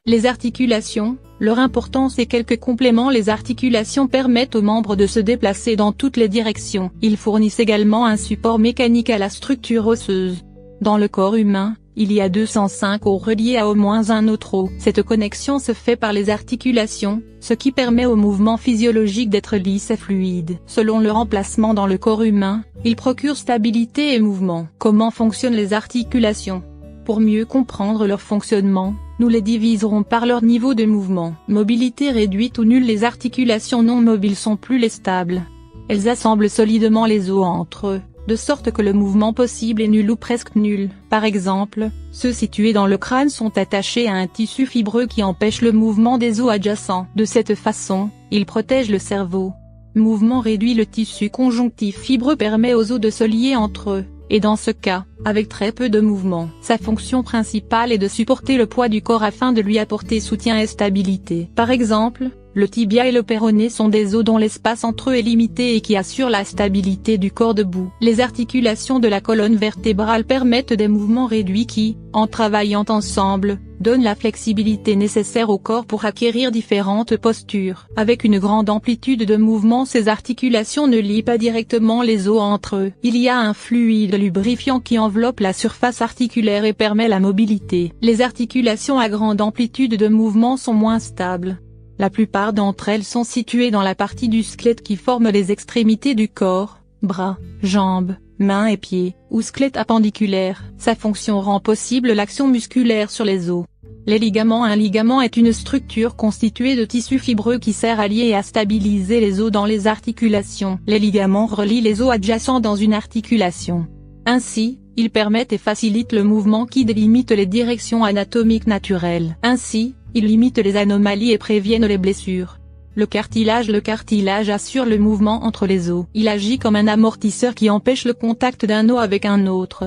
Les articulations, leur importance et quelques compléments. Les articulations permettent aux membres de se déplacer dans toutes les directions. Ils fournissent également un support mécanique à la structure osseuse. Dans le corps humain, il y a 205 os reliés à au moins un autre os. Cette connexion se fait par les articulations, ce qui permet au mouvement physiologique d'être lisse et fluide. Selon leur emplacement dans le corps humain, ils procurent stabilité et mouvement. Comment fonctionnent les articulations? Pour mieux comprendre leur fonctionnement, nous les diviserons par leur niveau de mouvement. Mobilité réduite ou nulle. Les articulations non mobiles sont plus les stables. Elles assemblent solidement les os entre eux, de sorte que le mouvement possible est nul ou presque nul. Par exemple, ceux situés dans le crâne sont attachés à un tissu fibreux qui empêche le mouvement des os adjacents. De cette façon, ils protègent le cerveau. Mouvement réduit. Le tissu conjonctif fibreux permet aux os de se lier entre eux, et dans ce cas, avec très peu de mouvement. Sa fonction principale est de supporter le poids du corps afin de lui apporter soutien et stabilité. Par exemple, le tibia et le péroné sont des os dont l'espace entre eux est limité et qui assurent la stabilité du corps debout. Les articulations de la colonne vertébrale permettent des mouvements réduits qui, en travaillant ensemble, donnent la flexibilité nécessaire au corps pour acquérir différentes postures. Avec une grande amplitude de mouvement, ces articulations ne lient pas directement les os entre eux. Il y a un fluide lubrifiant qui enveloppe la surface articulaire et permet la mobilité. Les articulations à grande amplitude de mouvement sont moins stables. La plupart d'entre elles sont situées dans la partie du squelette qui forme les extrémités du corps, bras, jambes, mains et pieds, ou squelette appendiculaire. Sa fonction rend possible l'action musculaire sur les os. Les ligaments. Un ligament est une structure constituée de tissus fibreux qui sert à lier et à stabiliser les os dans les articulations. Les ligaments relient les os adjacents dans une articulation. Ainsi, ils permettent et facilitent le mouvement qui délimite les directions anatomiques naturelles. Ainsi, ils limitent les anomalies et préviennent les blessures. Le cartilage assure le mouvement entre les os. Il agit comme un amortisseur qui empêche le contact d'un os avec un autre.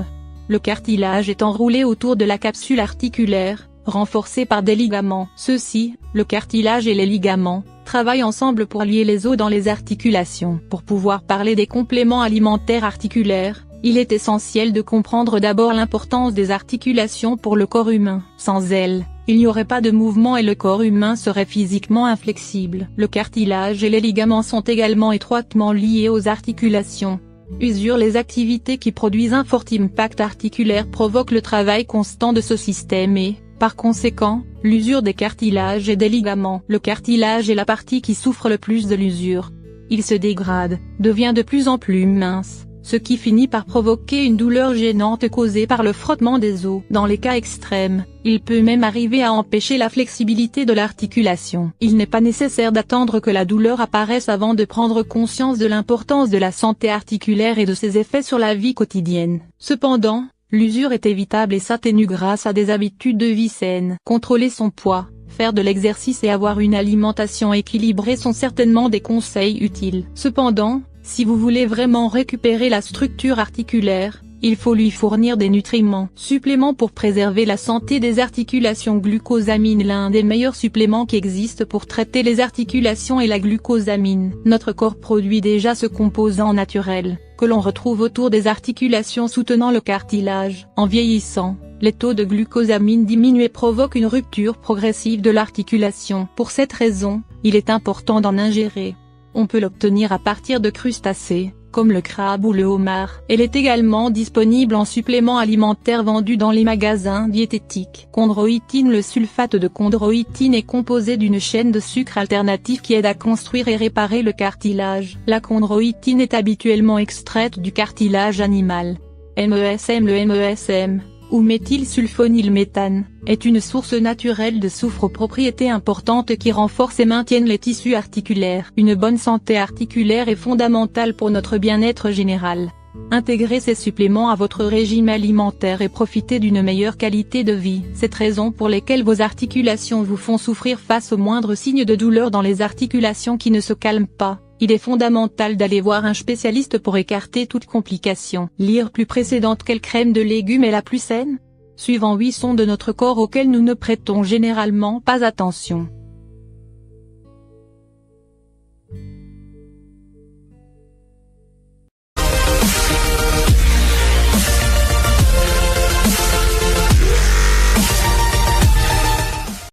Le cartilage est enroulé autour de la capsule articulaire, renforcé par des ligaments. Ceux-ci, le cartilage et les ligaments, travaillent ensemble pour lier les os dans les articulations. Pour pouvoir parler des compléments alimentaires articulaires, il est essentiel de comprendre d'abord l'importance des articulations pour le corps humain. Sans elles, il n'y aurait pas de mouvement et le corps humain serait physiquement inflexible. Le cartilage et les ligaments sont également étroitement liés aux articulations. Usure. Les activités qui produisent un fort impact articulaire provoquent le travail constant de ce système et, par conséquent, l'usure des cartilages et des ligaments. Le cartilage est la partie qui souffre le plus de l'usure. Il se dégrade, devient de plus en plus mince, ce qui finit par provoquer une douleur gênante causée par le frottement des os. Dans les cas extrêmes, il peut même arriver à empêcher la flexibilité de l'articulation. Il n'est pas nécessaire d'attendre que la douleur apparaisse avant de prendre conscience de l'importance de la santé articulaire et de ses effets sur la vie quotidienne. Cependant, l'usure est évitable et s'atténue grâce à des habitudes de vie saines. Contrôler son poids, faire de l'exercice et avoir une alimentation équilibrée sont certainement des conseils utiles. Cependant, si vous voulez vraiment récupérer la structure articulaire, il faut lui fournir des nutriments. Suppléments pour préserver la santé des articulations. Glucosamine. L'un des meilleurs suppléments qui existent pour traiter les articulations est la glucosamine. Notre corps produit déjà ce composant naturel, que l'on retrouve autour des articulations soutenant le cartilage. En vieillissant, les taux de glucosamine diminuent et provoquent une rupture progressive de l'articulation. Pour cette raison, il est important d'en ingérer. On peut l'obtenir à partir de crustacés, comme le crabe ou le homard. Elle est également disponible en supplément alimentaire vendu dans les magasins diététiques. Chondroïtine. Le sulfate de chondroïtine est composé d'une chaîne de sucre alternatif qui aide à construire et réparer le cartilage. La chondroïtine est habituellement extraite du cartilage animal. MESM. Le MESM, ou méthylsulfonylméthane, est une source naturelle de soufre aux propriétés importantes qui renforcent et maintiennent les tissus articulaires. Une bonne santé articulaire est fondamentale pour notre bien-être général. Intégrez ces suppléments à votre régime alimentaire et profitez d'une meilleure qualité de vie. C'est la raison pour laquelle vos articulations vous font souffrir face aux moindres signes de douleur dans les articulations qui ne se calment pas. Il est fondamental d'aller voir un spécialiste pour écarter toute complication. Lire plus précédente. Quelle crème de légumes est la plus saine? Suivant 8 sons de notre corps auxquels nous ne prêtons généralement pas attention.